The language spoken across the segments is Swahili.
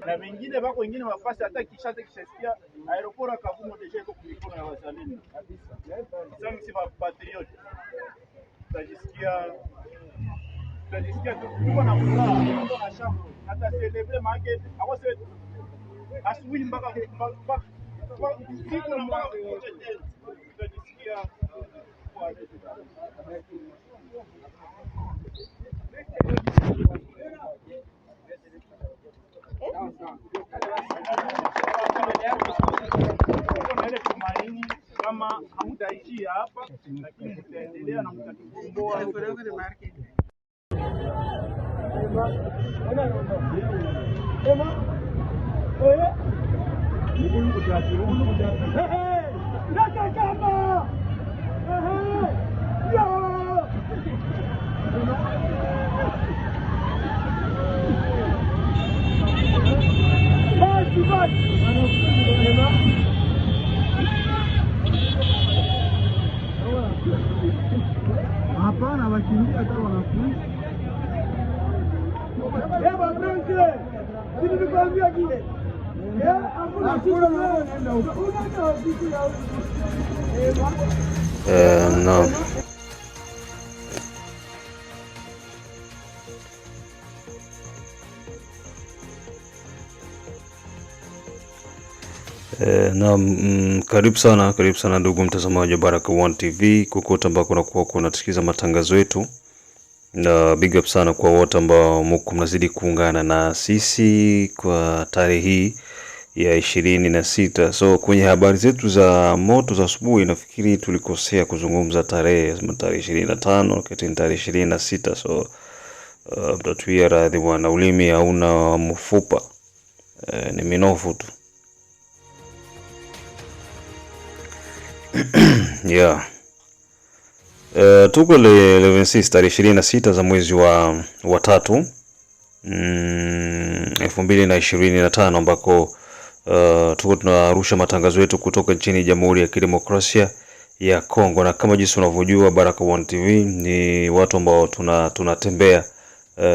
na wengine wako wengine mafasi hata kishasikia aeroport ya Kavumu deja iko kumikono ya wazalendo kabisa. Sasa sisi patriot tutajisikia tuko na furaha, tuko na shangwe, hata celebrate maana awase asubuhi mpaka siku na mpaka tutajisikia kwa ile tumaini kama hamtaishia hapa, lakini mtaendelea na mtatukomboa. Hapana, wakiingia hata wanafunzi. Baba Frank, sisi tukwambia kile. Hakuna kula na nenda huko. Unaona vitu ya no. Karibu sana ndugu mtazamaji wa Baraka1 TV kokote ambako unakuwa unasikiza matangazo yetu, na big up sana kwa wote ambao mko mnazidi kuungana na sisi kwa tarehe hii ya 26. So kwenye habari zetu za moto za asubuhi nafikiri tulikosea kuzungumza tarehe 25 wakati ni tarehe 26. So mtatuia radhi bwana, ulimi hauna mfupa, ni minofu tu. Yeah. Tuko le 26 tarehe 26 za mwezi wa 3 2025 ambako tuko tunarusha matangazo yetu kutoka nchini Jamhuri ya Kidemokrasia ya Kongo, na kama jinsi unavyojua Baraka1 TV ni watu ambao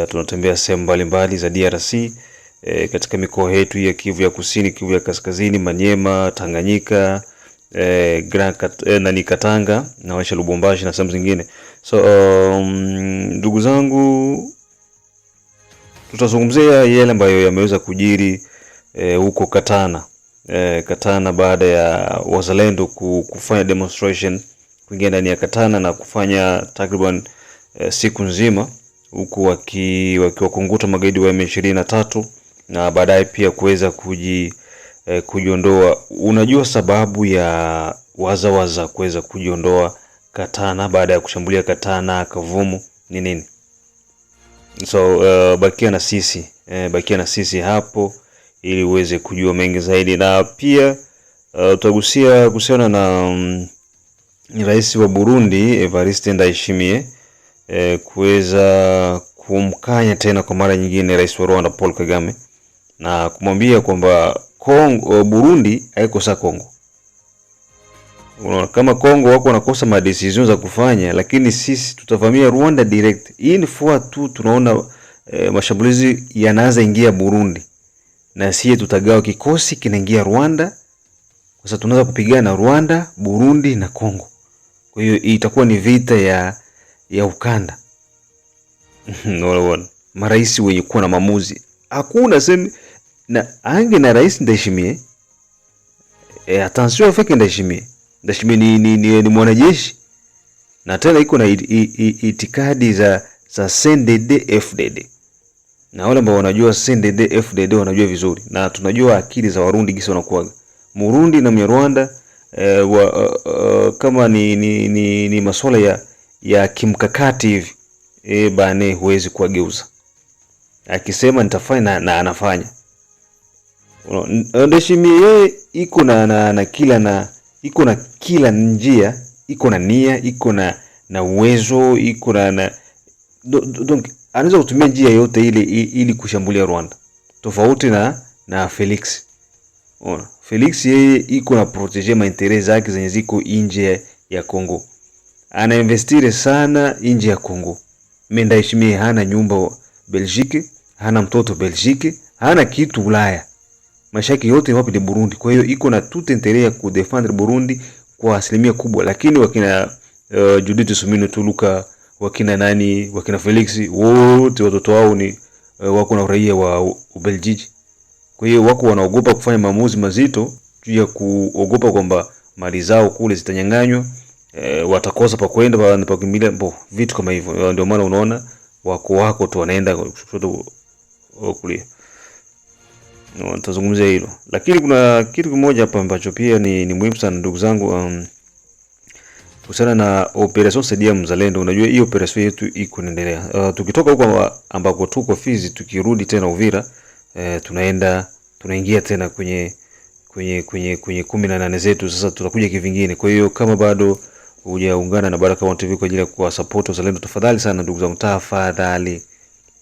tunatembea sehemu mbalimbali za DRC, katika mikoa yetu ya Kivu ya Kusini, Kivu ya Kaskazini, Manyema, Tanganyika, Katanga na Washa Lubumbashi na sehemu zingine. So ndugu zangu, tutazungumzia yale ambayo yameweza kujiri huko Katana. Katana baada ya wazalendo kufanya demonstration kuingia ndani ya Katana na kufanya takriban siku nzima huku wakiwakunguta magaidi wa M23 na baadaye pia kuweza kujiondoa. Unajua sababu ya waza kuweza kujiondoa Katana baada ya kushambulia Katana Kavumu ni nini? So bakia na sisi hapo ili uweze kujua mengi zaidi, na pia utagusia kuhusiana na rais wa Burundi Evariste Ndayishimiye kuweza kumkanya tena kwa mara nyingine rais wa Rwanda Paul Kagame na kumwambia kwamba Burundi haikosa Kongo. Unaona, kama Kongo wako wanakosa ma decisions za kufanya, lakini sisi tutavamia Rwanda direct. Hii ni fua tu, tunaona mashambulizi yanaanza ingia Burundi na sisi tutagawa kikosi kinaingia Rwanda. Sasa tunaweza kupigana Rwanda, Burundi na Kongo. Kwa hiyo itakuwa ni vita ya ukanda. Unaona, marais wenye kuwa na maamuzi. Hakuna sema na ange na rais Ndayishimiye, attention afike Ndayishimiye ni mwanajeshi na tena iko na itikadi za CNDD FDD, na wale ambao wanajua CNDD FDD wanajua vizuri, na tunajua akili za Warundi gisi wanakuwa. Murundi na Mnyarwanda kama ni masuala ya kimkakati hivi, bane huwezi kuwageuza. Akisema nitafanya na anafanya. Ndayishimiye yeye iko na kila njia, iko na nia, iko na uwezo, iko na donc anaweza kutumia njia yote ile ili kushambulia Rwanda, tofauti na Felix. Felix yeye iko na proteger maintérêts zake zenye ziko nje ya Kongo, ana investire sana nje ya Kongo. Ndayishimiye hana nyumba Belgique, hana mtoto Belgique, hana kitu Ulaya, maisha yake yote wapi ni Burundi. Kwa hiyo iko na tout intérêt ya kudefendre Burundi kwa asilimia kubwa, lakini wakina Judith Suminwa Tuluka, wakina nani, wakina Felix, wote watoto wao ni wako na uraia wa Ubelgiji. Kwa hiyo wako wanaogopa kufanya maamuzi mazito juu ya kuogopa kwamba mali zao kule zitanyang'anywa, watakosa pa kwenda pa kukimbilia, vitu kama hivyo. Ndio maana unaona wako tu wanaenda kushoto kulia. Tutazungumzia hilo, lakini kuna kitu kimoja hapa ambacho pia ni muhimu sana ndugu zangu, kuhusiana na operation Saidia Mzalendo. Unajua hiyo operation yetu iko inaendelea. Tukitoka huko ambako tuko Fizi, tukirudi tena Uvira, tunaingia tena kwenye 18 zetu. Sasa tutakuja kivingine. Kwa hiyo kama bado hujaungana na Baraka1 TV kwa ajili ya kuwa support Wazalendo, tafadhali sana ndugu zangu, tafadhali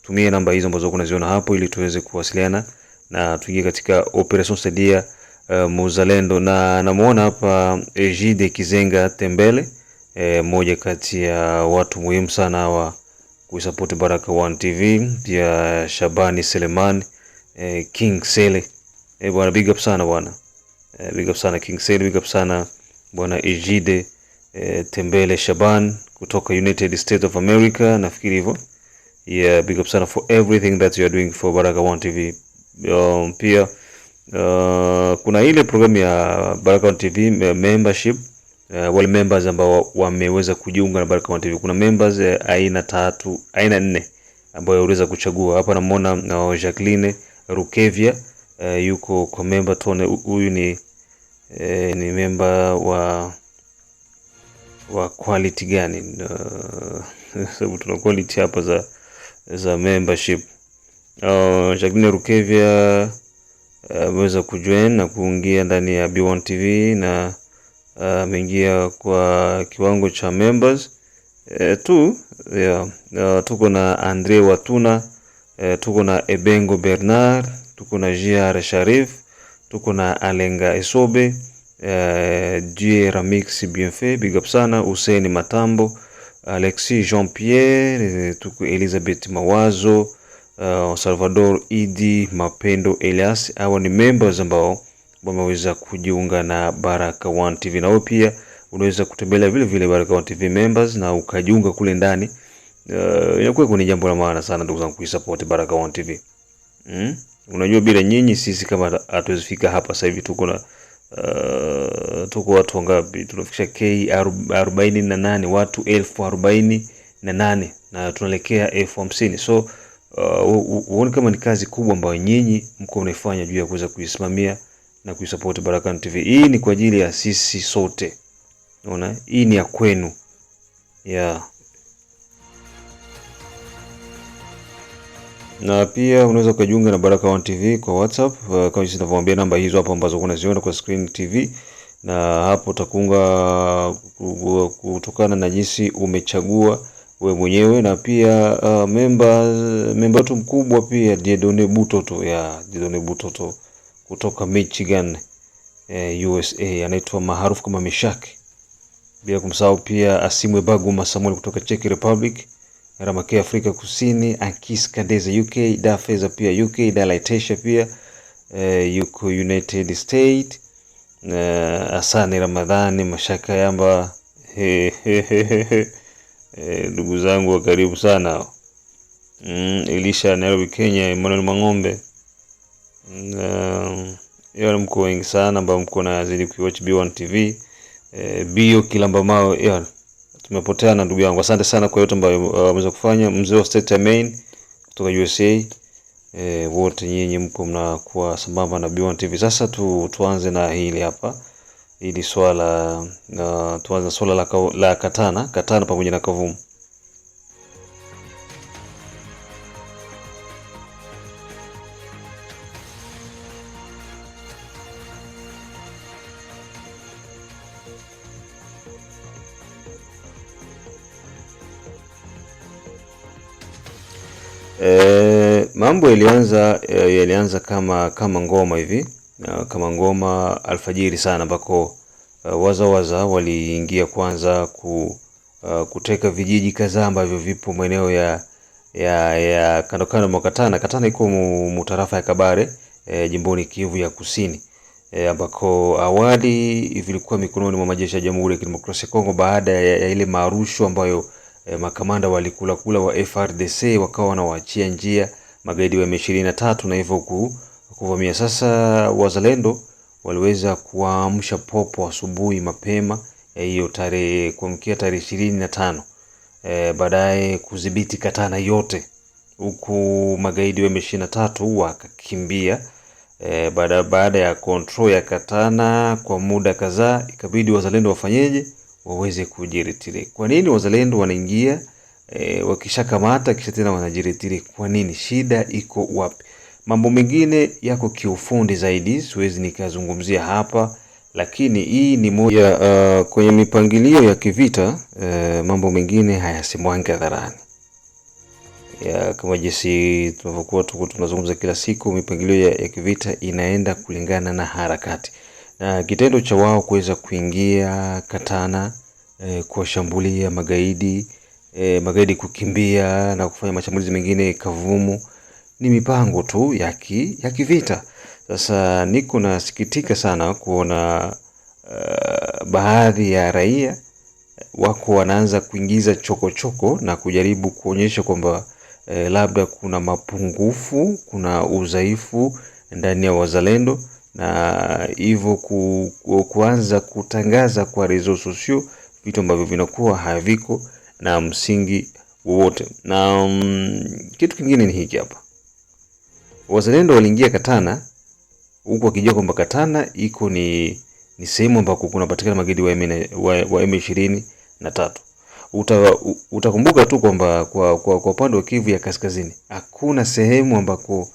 tumie namba hizo ambazo unaziona hapo ili tuweze kuwasiliana na tuingie katika operation Saidia Mzalendo. Na namuona hapa Ejide Kizenga Tembele, moja kati ya watu muhimu sana wa kuisupport Baraka1 TV, pia Shabani Seleman, King Sele, bwana big up sana bwana, big up sana King Sele, big up sana bwana Ejide Tembele Shaban kutoka United States of America, nafikiri hivyo. Yeah, big up sana for everything that you are doing for Baraka1 TV. Pia kuna ile programu ya Baraka1 TV membership, wale members ambao wameweza kujiunga na Baraka1 TV. Kuna members aina 4 ambao unaweza kuchagua. Hapa namuona Jacqueline Rukevia yuko kwa member tone. Huyu ni member wa quality gani? Sababu tuna quality hapa za membership. Jacqueline Rukevia ameweza kujoin na kuingia ndani ya B1 TV na ameingia kwa kiwango cha members tu. Tuko na Andre Watuna, tuko na Ebengo Bernard, tuko na JR Sharif, tuko na Alenga Esobe, Dieu Ramix Bienfait, big up sana, Hussein Matambo, Alexis Jean Pierre, tuko Elizabeth Mawazo, Salvador Idi Mapendo Elias. Hawa ni members ambao wameweza kujiunga na Baraka1 TV. Na wewe pia unaweza kutembelea vile Baraka1 TV members na ukajiunga kule ndani. Inakuwa ni jambo la maana sana ndugu zangu kuisupport Baraka1 TV. Unajua bila nyinyi sisi kama hatuwezi fika hapa. Sasa hivi tuko watu wangapi? Tunafikisha K48, watu 1048 na tunaelekea 1050. So uone kama ni kazi kubwa ambayo nyinyi mko mnaifanya juu ya kuweza kuisimamia na kuisupport Baraka1 TV. Hii ni kwa ajili ya sisi sote. Unaona? Hii ni ya kwenu. Na pia unaweza kujiunga na Baraka1 TV kwa WhatsApp, kama jinsi ninavyowaambia namba hizo hapo ambazo unaziona kwa screen TV, na hapo utakunga kutokana na jinsi umechagua wewe mwenyewe. Na pia member tu mkubwa pia Dieudonné Butoto kutoka Michigan, USA, anaitwa maarufu kama Meshak. Bila kumsahau pia Asimwe Baguma Samuel kutoka Czech Republic, Ramake Afrika Kusini, Akis Kadeza UK, Dafeza pia UK, Dalaitesha pia yuko United States, Asani Ramadhani Mashaka Yamba, ndugu zangu wa karibu sana. Elisha Nairobi Kenya, Emmanuel Mangombe, yale mko wengi sana ambao mko na zidi kuwatch B1 TV. Bio Kilamba Mao, tumepoteana ndugu yangu. Asante sana kwa yote ambayo wameweza kufanya. Mzee wa State Main kutoka USA, wote nyinyi mko mnakuwa sambamba na B1 TV. Sasa tuanze na hili hapa, ili swala tuanze swala la Katana pamoja na Kavumu. Mambo yalianza kama ngoma hivi, kama ngoma alfajiri sana, ambako waza waliingia kwanza kuteka vijiji kadhaa ambavyo vipo maeneo ya ya kando kando mwa Katana. Katana iko mutarafa ya Kabare, jimboni Kivu ya Kusini, ambako awali vilikuwa mikononi mwa majeshi ya Jamhuri ya Kidemokrasia ya Kongo baada ya ile marusho ambayo makamanda walikula wa FRDC wakawa wanawaachia njia magaidi wa M23 na hivyo kuvamia. Sasa wazalendo waliweza kuamsha popo asubuhi mapema hiyo tarehe kuamkia tarehe 25, baadaye kudhibiti Katana yote, huku magaidi wa M23 wakakimbia. Baada ya control ya Katana kwa muda kadhaa, ikabidi wazalendo wafanyeje? Waweze kujiretire. Kwa nini wazalendo wanaingia wakishakamata kisha tena wanajiretire? Kwa nini? Shida iko wapi? Mambo mengine yako kiufundi zaidi, siwezi nikazungumzia hapa, lakini hii ni moja kwenye mipangilio ya kivita. Mambo mengine hayasemwangi hadharani, kama jinsi tunavyokuwa tunazungumza kila siku. Mipangilio ya kivita inaenda kulingana na harakati, na kitendo cha wao kuweza kuingia Katana, kuwashambulia magaidi kukimbia na kufanya mashambulizi mengine Kavumu, ni mipango tu ya kivita. Sasa niko nasikitika sana kuona baadhi ya raia wako wanaanza kuingiza chokochoko na kujaribu kuonyesha kwamba labda kuna mapungufu, kuna udhaifu ndani ya wazalendo, na hivyo kuanza kutangaza kwa rezo sosio vitu ambavyo vinakuwa haviko na msingi wowote. Na kitu kingine ni hiki hapa. Wazalendo waliingia Katana huko wakijua kwamba Katana iko ni sehemu ambako kunapatikana magaidi wa M23. Utakumbuka tu kwamba kwa upande wa Kivu ya Kaskazini hakuna sehemu ambako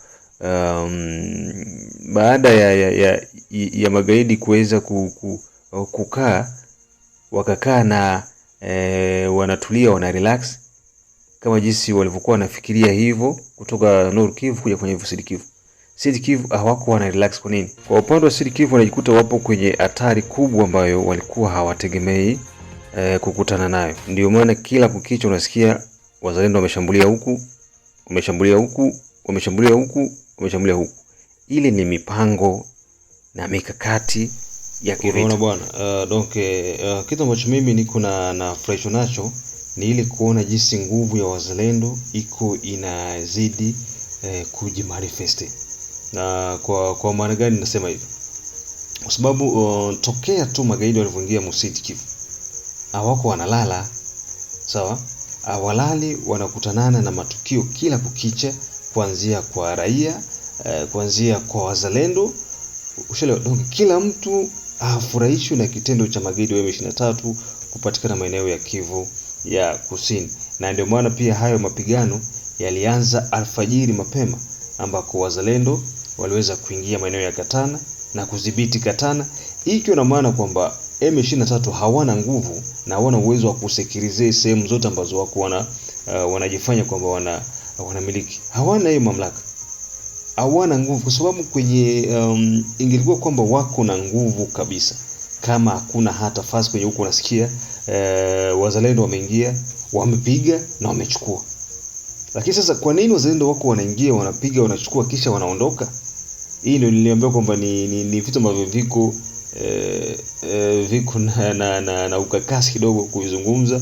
baada ya magaidi kuweza kukaa wakakaa na wanatulia, wana relax kama jinsi walivyokuwa wanafikiria hivyo kutoka Nord Kivu kuja kwenye Sud Kivu. Sud Kivu hawako wana relax. Kwa nini? Kwa upande wa Sud Kivu wanajikuta wapo kwenye hatari kubwa ambayo walikuwa hawategemei kukutana nayo. Ndio maana kila kukicha unasikia wazalendo wameshambulia huku, wameshambulia huku, wameshambulia huku, wameshambulia huku. Ile ni mipango na mikakati ya kivita. Unaona bwana, donc kitu ambacho mimi niko na fresh nacho ni ile kuona jinsi nguvu ya wazalendo iko inazidi kujimanifeste. Na kwa maana gani nasema hivyo? Kwa sababu tokea tu magaidi walivyoingia Sud Kivu hawako wanalala, sawa? Hawalali, wanakutanana na matukio kila kukicha, kuanzia kwa raia, kuanzia kwa wazalendo. Ushelewa? Donc kila mtu afurahishwe na kitendo cha magaidi wa M23 kupatikana maeneo ya Kivu ya Kusini. Na ndio maana pia hayo mapigano yalianza alfajiri mapema, ambako wazalendo waliweza kuingia maeneo ya Katana na kudhibiti Katana. Ikiwa na maana kwamba M23 hawana nguvu na hawana uwezo wa kusekirize sehemu zote ambazo wako wanajifanya kwamba wanamiliki. Hawana hiyo mamlaka, hawana nguvu, kwa sababu kwenye ingilikuwa kwamba wako na nguvu kabisa, kama hakuna hata fasi kwenye huko unasikia wazalendo wameingia, wamepiga na wamechukua. Lakini sasa kwa nini wazalendo wako wanaingia, wanapiga, wanachukua kisha wanaondoka? Hii ndio niliambiwa kwamba ni vitu ambavyo viko na ukakasi kidogo kuvizungumza.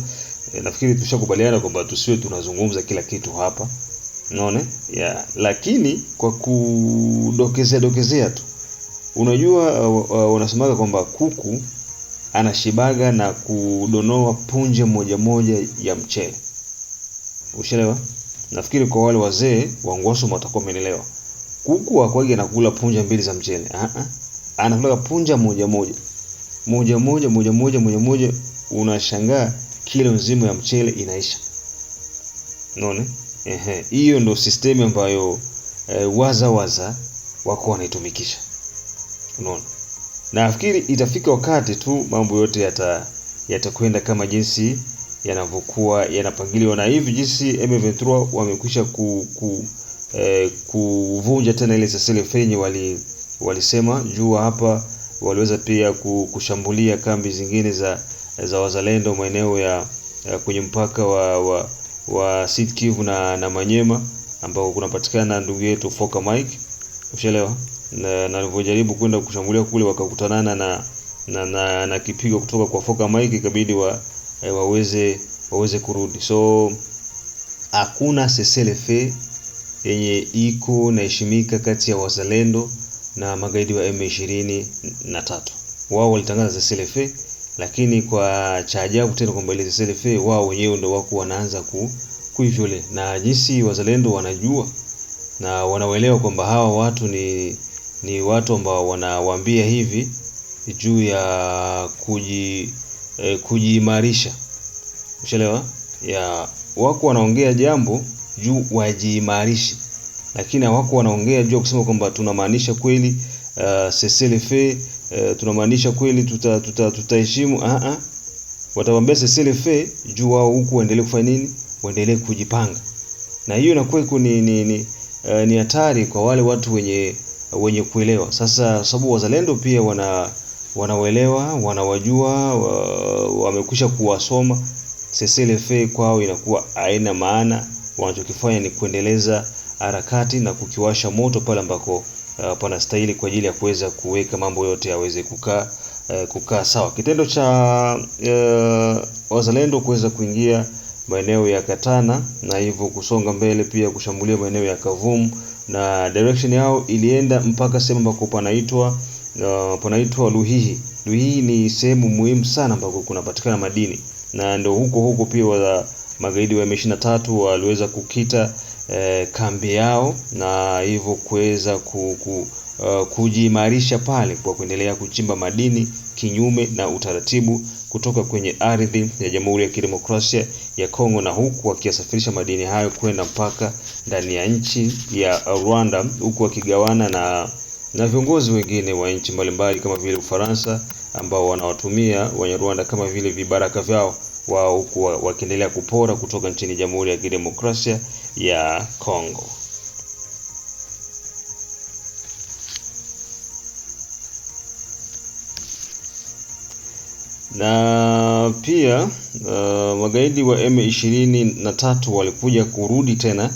Nafikiri tushakubaliana kwamba tusiwe tunazungumza kila kitu hapa, unaona? Lakini kwa kudokezea tu, unajua wanasemaga kwamba kuku anashibaga na kudonoa punje moja ya mchele. Ushelewa? Nafikiri kwa wale wazee wa Ngoso watakuwa wamenielewa. Kuku hakwagi anakula punja mbili za mchele. Anakula punja moja. Unashangaa kilo nzima ya mchele inaisha. Unaona? Hiyo ndio system ambayo waza wako wanaitumikisha. Unaona? Na nafikiri itafika wakati tu mambo yote yatakwenda kama jinsi yanavyokuwa yanapangiliwa, na hivi jinsi M23 wamekwisha kuvunja tena ile sesele walisema juu hapa. Waliweza pia kushambulia kambi zingine za wazalendo maeneo ya kwenye mpaka wa Sud Kivu na Manyema ambao kunapatikana ndugu yetu Foka Mike, ushaelewa, na alivyojaribu kwenda kushambulia kule wakakutanana na kipigo kutoka kwa Foka Mike, ikabidi waweze kurudi. So hakuna cessez-le-feu yenye iko na heshimika kati ya wazalendo na magaidi wa M23. Wao walitangaza cessez-le-feu, lakini kwa cha ajabu tena kwamba ile cessez-le-feu wao wenyewe ndio wako wanaanza kuiviole, na jinsi wazalendo wanajua na wanaelewa kwamba hawa watu ni watu ambao wanawaambia hivi juu ya kujiimarisha, ushaelewa, ya wako wanaongea jambo juu wajiimarishe, lakini hawako wanaongea juu kusema kwamba tunamaanisha kweli cessez-le-feu, tunamaanisha kweli tutaheshimu. Watawaambia cessez-le-feu juu wao huku waendelee kufanya nini, waendelee kujipanga, na hiyo inakuwa ni hatari kwa wale watu wenye kuelewa. Sasa sababu wazalendo pia wanaelewa, wanawajua, wamekwisha kuwasoma. Cessez-le-feu kwao inakuwa haina maana, wanachokifanya ni kuendeleza harakati na kukiwasha moto pale ambako panastahili kwa ajili ya kuweza kuweka mambo yote yaweze kukaa sawa. Kitendo cha wazalendo kuweza kuingia maeneo ya Katana na hivyo kusonga mbele pia kushambulia maeneo ya Kavumu, na direction yao ilienda mpaka sehemu ambako panaitwa Luhihi. Luhihi ni sehemu muhimu sana ambako kunapatikana madini, na ndio huko pia wa magaidi wa M23 waliweza kukita kambi yao na hivyo kuweza kujiimarisha pale kwa kuendelea kuchimba madini kinyume na utaratibu kutoka kwenye ardhi ya Jamhuri ya Kidemokrasia ya Kongo, na huku wakisafirisha madini hayo kwenda mpaka ndani ya nchi ya Rwanda, huku wakigawana na viongozi wengine wa nchi mbalimbali kama vile Ufaransa ambao wanawatumia Wanyarwanda kama vile vibaraka vyao wao, huku wakiendelea kupora kutoka nchini Jamhuri ya Kidemokrasia ya Kongo. Na pia magaidi wa M23 walikuja kurudi tena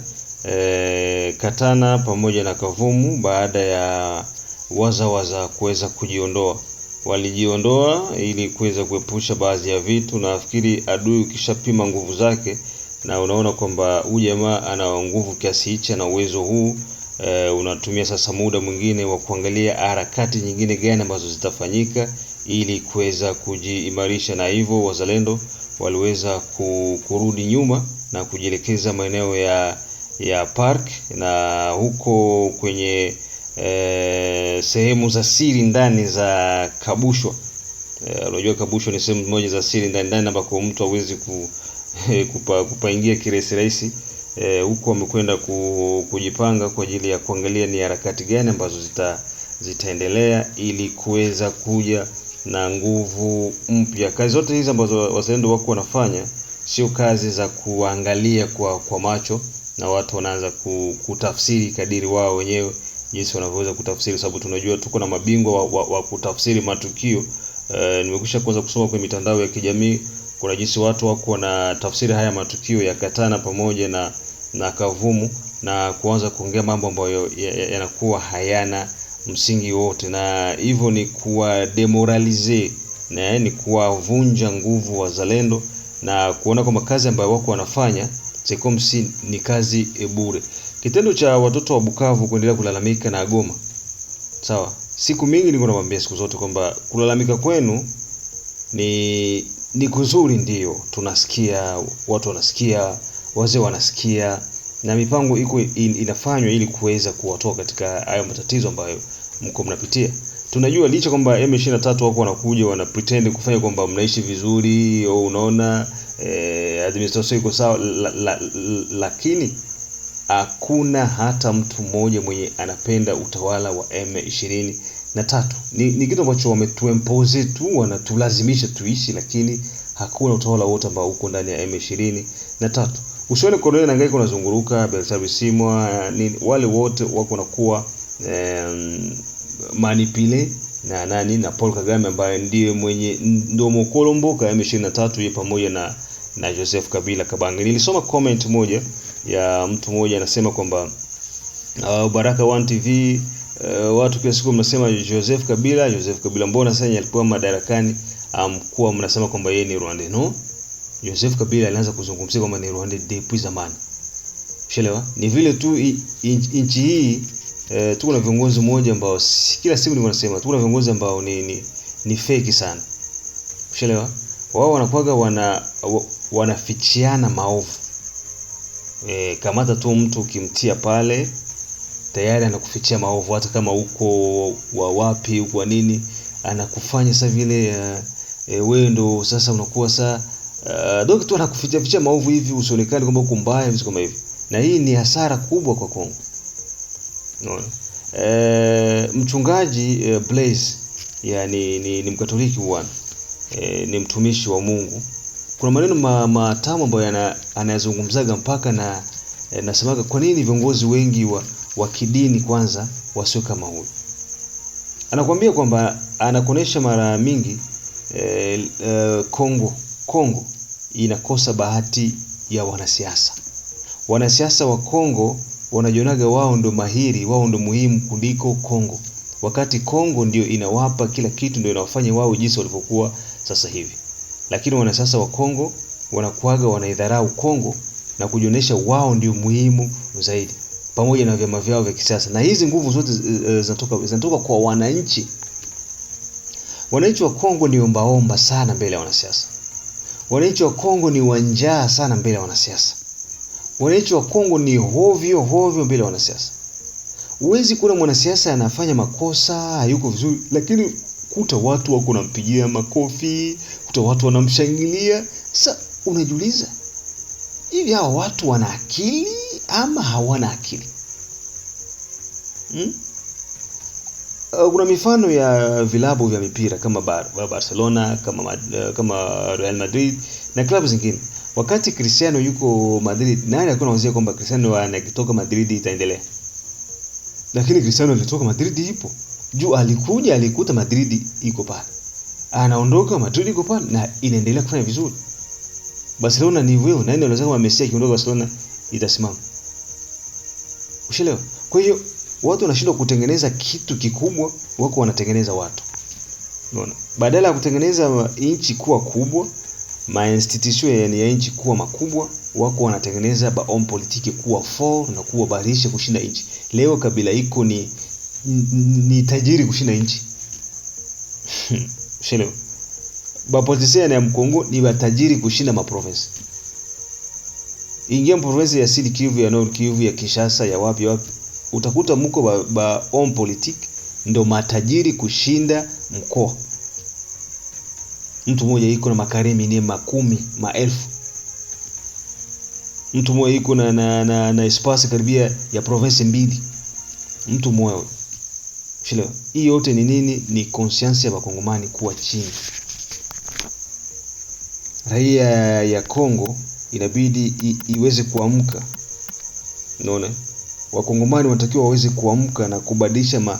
Katana pamoja na Kavumu baada ya waza kuweza kujiondoa. Walijiondoa ili kuweza kuepusha baadhi ya vitu, na nafikiri adui ukishapima nguvu zake na unaona kwamba huyu jamaa ana nguvu kiasi hichi na uwezo huu, unatumia sasa muda mwingine wa kuangalia harakati nyingine gani ambazo zitafanyika ili kuweza kujiimarisha, na hivyo wazalendo waliweza kurudi nyuma na kujielekeza maeneo ya park na huko kwenye sehemu za siri ndani za Kabushwa. Unajua Kabushwa ni sehemu moja za siri ndani ambako mtu hawezi kupaingia kirahisi. Huko wamekwenda kujipanga kwa ajili ya kuangalia ni harakati gani ambazo zitaendelea ili kuweza kuja na nguvu mpya. Kazi zote hizi ambazo wazalendo wako wanafanya sio kazi za kuangalia kwa macho na watu wanaanza kutafsiri kadiri wao wenyewe jinsi wanavyoweza kutafsiri, sababu tunajua tuko na mabingwa wa kutafsiri matukio. Nimekwisha kuanza kusoma kwenye mitandao ya kijamii, kuna jinsi watu wako na tafsiri haya matukio ya Katana pamoja na Kavumu na kuanza kuongea mambo ambayo yanakuwa hayana msingi wote, na hivyo ni kuwa demoralize na ni kuwavunja nguvu wazalendo na kuona kwamba kazi ambayo wako wanafanya sekomsi ni kazi bure. Kitendo cha watoto wa Bukavu kuendelea kulalamika na Goma, sawa, siku mingi niko nawaambia siku zote kwamba kulalamika kwenu ni kuzuri, ndio tunasikia, watu wanasikia, wazee wanasikia, na mipango iko inafanywa ili kuweza kuwatoa katika hayo matatizo ambayo mko mnapitia. Tunajua licha kwamba M23 wako wanakuja wana pretend kufanya kwamba mnaishi vizuri au unaona administration iko sawa, lakini hakuna hata mtu mmoja mwenye anapenda utawala wa M23. Ni kitu ambacho wametuimpose tu, wanatulazimisha tuishi, lakini hakuna utawala wote ambao uko ndani ya M23. Usione Corneille Nangai kuna zunguruka Bertrand Bisimwa nini, wale wote wako nakuwa manipule na Paul Kagame ambaye ndiye mwenye ndio mkolomboka M23 pamoja na Joseph Kabila Kabange. Nilisoma comment moja ya mtu mmoja anasema kwamba Baraka One TV watu kila siku mnasema Joseph Kabila mbona sasa alikuwa madarakani kuwa mnasema kwamba yeye ni Rwanda. No, Joseph Kabila alianza kuzungumzia kwamba ni Rwanda depuis zamani. Ushelewa? Ni vile tu nchi hii tuko na viongozi mmoja ambao kila siku ninasema tuko na viongozi ambao ni fake sana. Ushelewa? Wao wanakuaga wanafichiana maovu. Kamata tu mtu ukimtia pale tayari anakufichia maovu, hata kama uko wapi uko nini anakufanya sasa vile wewe ndo sasa unakuwa sasa tu anakuficha maovu hivi usionekane kwamba uko mbaya vitu kama hivi. Na hii ni hasara kubwa kwa Kongo. No. Mchungaji Blaise ni Mkatoliki bwana. Ni mtumishi wa Mungu. Kuna maneno matamu ambayo anayazungumzaga mpaka na nasemaga kwa nini viongozi wengi wa kidini kwanza wasio kama huyu. Anakuambia kwamba anakonesha mara mingi Kongo inakosa bahati ya wanasiasa. Wanasiasa wa Kongo wanajionaga wao ndo mahiri, wao ndo muhimu kuliko Kongo. Wakati Kongo ndio inawapa kila kitu, ndio inawafanya wao jinsi walivyokuwa sasa hivi. Lakini wanasiasa wa Kongo wanakuaga wanaidharau Kongo na kujionesha wao ndio muhimu zaidi, pamoja na vyama vyao vya kisiasa. Na hizi nguvu zote zinatoka kwa wananchi. Wananchi wa Kongo ni ombaomba sana mbele ya wanasiasa. Wananchi wa Kongo ni wanjaa sana mbele ya wanasiasa. Wananchi wa Kongo ni hovyo mbele ya wanasiasa. Uwezi kuna mwanasiasa anafanya makosa, hayuko vizuri, lakini kuta watu wako wanampigia makofi, kuta watu wanamshangilia. Sasa unajiuliza, hivi hao watu wana akili ama hawana akili? Kuna mifano ya vilabu vya mipira kama Barcelona, kama Real Madrid na klabu zingine. Wakati Cristiano yuko Madrid, nani alikuwa anawazia kwamba Cristiano anakitoka Madrid itaendelea? Lakini Cristiano alitoka Madrid ipo. Juu alikuta Madrid iko pale. Anaondoka Madrid iko pale na inaendelea kufanya vizuri. Barcelona ni wewe, nani anaweza kama Messi akiondoka Barcelona itasimama? Ushelewa? Kwa hiyo watu wanashindwa kutengeneza kitu kikubwa, wako wanatengeneza watu. Unaona? Badala ya kutengeneza nchi kuwa kubwa, institution ya nchi kuwa makubwa, wako wanatengeneza baom politiki kuwa na kuwa barisha kushinda nchi. Leo Kabila iko ni tajiri kushinda nchi. Ushelewa? Politician ya Mkongo ni watajiri kushinda maprovince. Ingia province ya Sud Kivu, ya Nord Kivu, ya Kinshasa, ya wapi utakuta mko baom politique ndo matajiri kushinda mkoa. Mtu mmoja yuko na makaremi ni makumi, maelfu. Mtu mmoja yuko na espace karibia ya province mbili. Mtu mmoja. Ushelewa? Hii yote ni nini? Ni conscience ya Wakongomani kuwa chini. Raia ya Kongo inabidi iweze kuamka. Unaona? Wakongomani wanatakiwa waweze kuamka na kubadilisha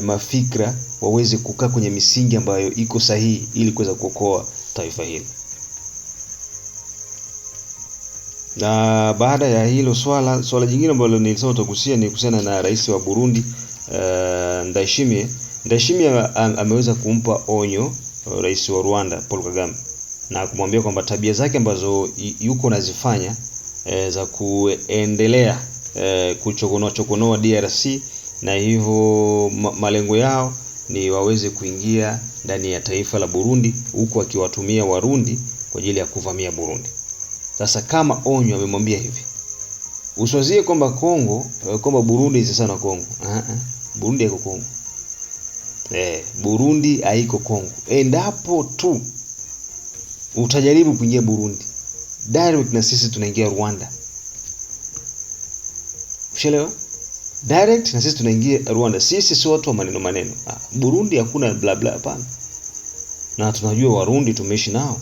mafikra, waweze kukaa kwenye misingi ambayo iko sahihi ili kuweza kuokoa taifa hili. Na baada ya hilo swala jingine ambalo nilisema tutagusia ni kuhusiana na rais wa Burundi Ndayishimiye. Ndayishimiye ameweza kumpa onyo rais wa Rwanda Paul Kagame na kumwambia kwamba tabia zake ambazo yuko nazifanya za kuendelea kuchokonoa DRC, na hivyo malengo yao ni waweze kuingia ndani ya taifa la Burundi, huku akiwatumia Warundi kwa ajili ya kuvamia Burundi. Sasa kama onyo amemwambia hivi, usiwazie kwamba kwamba Burundi ni sana Kongo. Burundi haiko Kongo. Burundi haiko Kongo. Endapo tu utajaribu kuingia Burundi, direct na sisi tunaingia Rwanda. Ushelewa? Direct na sisi tunaingia Rwanda. Sisi si watu wa maneno. Burundi hakuna bla bla, hapana. Na tunajua Warundi, tumeishi nao,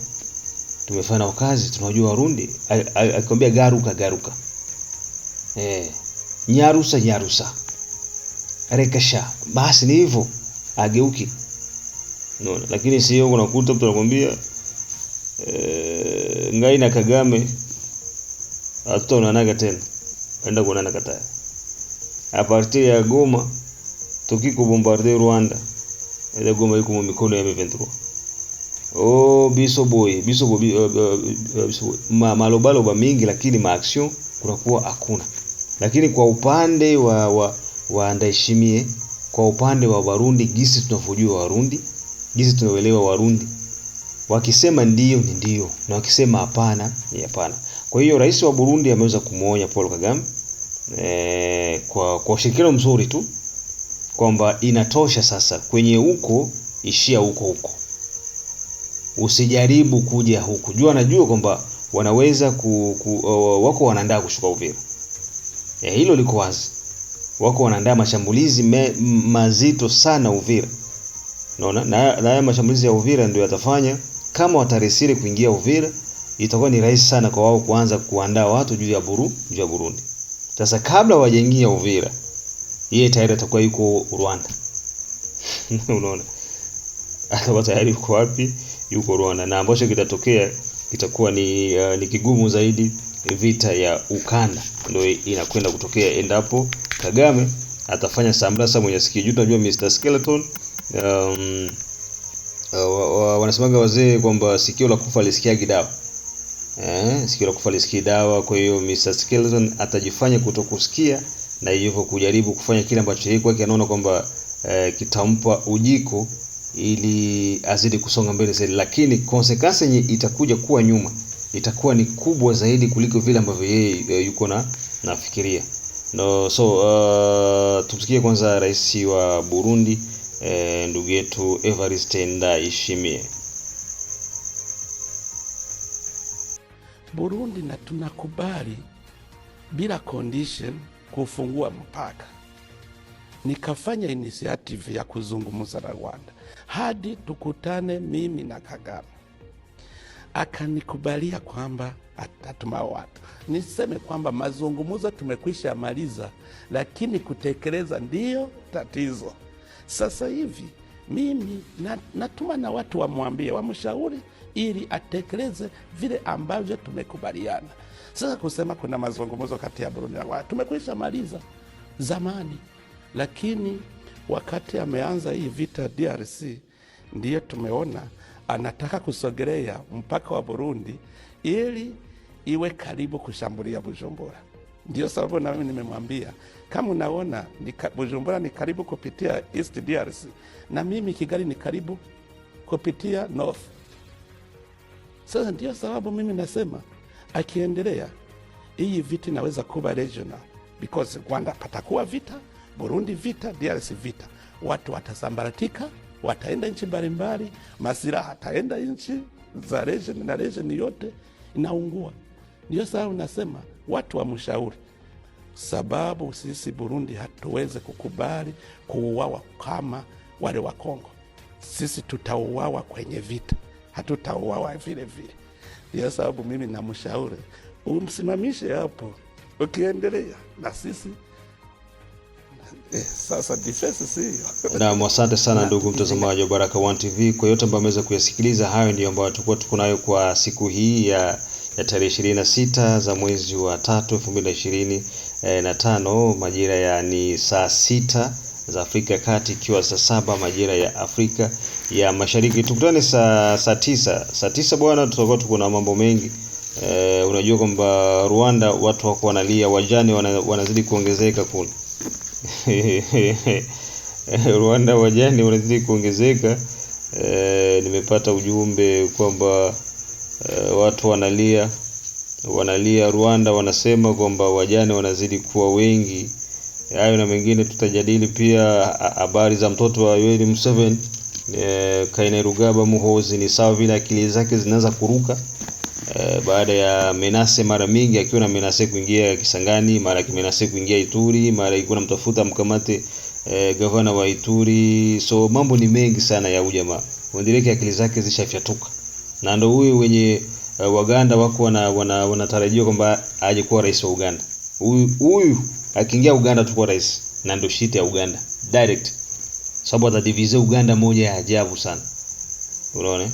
tumefanya kazi, tunajua Warundi. Akikwambia garuka. Nyarusa. Rekesha. Basi ni hivyo. Ageuki. No, lakini sio unakuta mtu anakuambia ngai na Kagame hatutaonanaga tena, enda kuonana Kataya. A partir ya Goma tukiko bombarder Rwanda, ile Goma iko mu mikono ya M23. Biso boy malobaloba mingi, lakini maaction kunakuwa hakuna. Lakini kwa upande wa Ndayishimiye, kwa upande wa Warundi, gisi tunavojua Warundi, gisi tunaelewa Warundi, wakisema ndio ni ndio, na wakisema hapana ni hapana. Kwa hiyo rais wa Burundi ameweza kumuonya Paul Kagame kwa ushirikiano mzuri tu, kwamba inatosha sasa, kwenye huko ishia huko, usijaribu kuja huku. Anajua kwamba wanaweza wako wanaandaa kushuka Uvira. Hilo liko wazi, wako wanaandaa mashambulizi mazito sana Uvira. Unaona, na haya mashambulizi ya Uvira ndio yatafanya, kama wataresire kuingia Uvira, itakuwa ni rahisi sana kwa wao kuanza kuandaa watu juu ya Burundi. Sasa kabla wajaingia Uvira, yeye tayari atakuwa yuko Rwanda. Unaona, atakuwa tayari yuko wapi? Yuko Rwanda, na ambacho kitatokea kitakuwa ni kigumu zaidi. Vita ya ukanda ndio inakwenda kutokea endapo Kagame atafanya sambrasa mwenye sikio juu. Tunajua Mr. Skeleton, wanasemaga wazee kwamba sikio la kufa lisikia dawa. Sikio la kufa lisikia dawa. Kwa hiyo Mr. Skeleton atajifanya kutokusikia, na hivyo kujaribu kufanya kile ambacho yeye kwake anaona kwamba kitampa ujiko ili azidi kusonga mbele zaidi, lakini consequence yenye itakuja kuwa nyuma itakuwa ni kubwa zaidi kuliko vile ambavyo yeye yuko nafikiria. Tumsikie kwanza rais wa Burundi, ndugu yetu Evariste Ndayishimiye. Burundi na tunakubali bila condition kufungua mpaka. Nikafanya initiative ya kuzungumza na Rwanda hadi tukutane mimi na Kagame. Akanikubalia kwamba atatuma watu. Niseme kwamba mazungumzo tumekwisha maliza, lakini kutekeleza ndio tatizo. Sasa hivi mimi natuma na watu wamwambie, wamshauri ili atekeleze vile ambavyo tumekubaliana. Sasa kusema kuna mazungumzo kati ya Burundi na Rwanda tumekwisha maliza zamani, lakini wakati ameanza hii vita DRC ndiyo tumeona anataka kusogelea mpaka wa Burundi ili iwe karibu kushambulia Bujumbura. Ndio sababu na mimi nimemwambia, kama unaona Bujumbura ni karibu kupitia East DRC, na mimi Kigali ni karibu kupitia North. Sasa ndio sababu mimi nasema akiendelea hii vita inaweza kuwa regional, because Rwanda patakuwa vita, Burundi vita, DRC vita. Watu watasambaratika, wataenda nchi mbalimbali, masira hataenda nchi za region, na region yote inaungua. Ndio sababu nasema watu wa mshauri, sababu sisi Burundi hatuweze kukubali kuuawa kama wale wa Kongo. Sisi tutauawa kwenye vita, hatutauawa vile vile. Ndio sababu mimi namshauri umsimamishe hapo, ukiendelea na sisi sasa defense sio. Na asante sana ndugu mtazamaji wa Baraka One TV kwa yote ambayo ameweza kuyasikiliza. Hayo ndio ambayo tuko nayo kwa siku hii ya tarehe 26 za mwezi wa 3 2025, majira ya ni saa 6 za Afrika Kati, ikiwa saa 7 majira ya Afrika ya Mashariki. Tukutane saa 9 bwana, tutakuwa tuko na mambo mengi. Unajua kwamba Rwanda watu wako wanalia, wajane wanazidi kuongezeka kule. Rwanda wajane wanazidi kuongezeka. Nimepata ujumbe kwamba watu wanalia Rwanda, wanasema kwamba wajane wanazidi kuwa wengi. Hayo na mengine tutajadili pia. Habari za mtoto wa Yoweri Museveni, Kainerugaba Muhoozi, ni sawa vile akili zake zinaanza kuruka baada ya menase mara mingi, akiwa na menase kuingia Kisangani, mara kimenase kuingia Ituri, mara iko namtafuta mkamate gavana wa Ituri. So mambo ni mengi sana ya ujamaa, wendeleke akili zake zishafyatuka. Na ndio huyu wenye Waganda wako wanatarajia kwamba aje kuwa rais wa Uganda. Huyu akiingia Uganda tukua rais, na ndio shit ya Uganda direct, sababu atadivize Uganda moja ya ajabu sana. Unaona?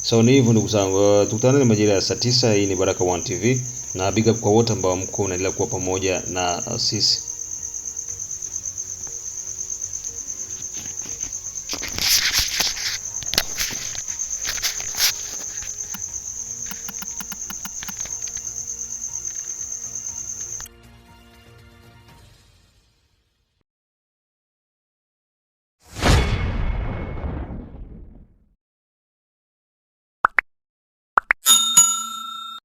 So ni hivyo ndugu zangu, tukutane majira ya saa 9. Hii ni Baraka1 TV na big up kwa wote ambao mko mnaendelea kuwa pamoja na sisi.